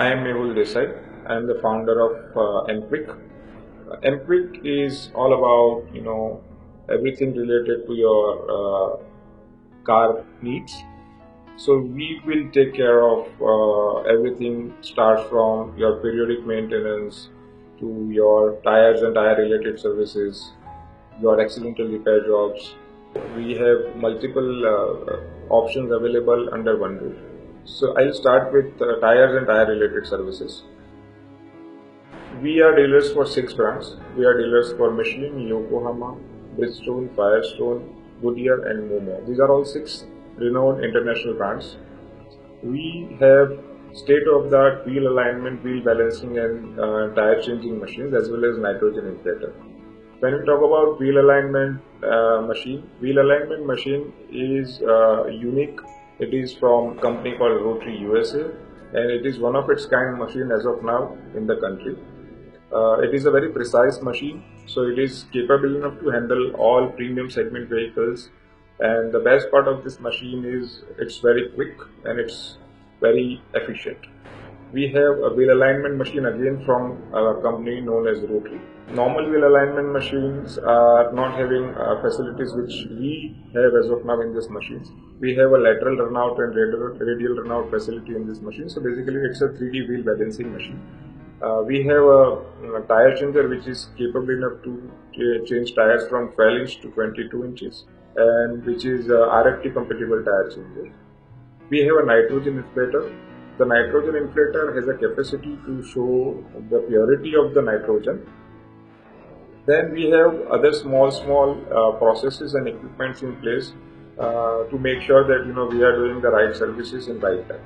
I am I am the founder of Mquik. Mquik is all about everything related to your car needs. So we will take care of everything. Starts from your periodic maintenance to your tires and tire related services, your accidental repair jobs. We have multiple options available under one roof. So I'll start with tires and tire related services. We are dealers for 6 brands. We are dealers for Michelin, Yokohama, Bridgestone, Firestone, Goodyear and MoMo. These are all 6 renowned international brands. We have state-of-the-art wheel alignment, wheel balancing and tire changing machines as well as nitrogen inflator. When we talk about wheel alignment machine is unique. It is from a company called Rotary USA and it is one of its kind machine as of now in the country. It is a very precise machine, so it is capable enough to handle all premium segment vehicles, and the best part of this machine is it's very quick and it's very efficient. We have a wheel alignment machine again from a company known as Rotary. Normal wheel alignment machines are not having facilities which we have as of now in these machines. We have a lateral runout and radial runout facility in this machine. So basically it's a 3D wheel balancing machine. We have a tire changer which is capable enough to change tires from 12 inch to 22 inches and which is RFT compatible tire changer. We have a nitrogen inflator. The nitrogen inflator has a capacity to show the purity of the nitrogen. Then we have other small processes and equipments in place to make sure that we are doing the right services in right time.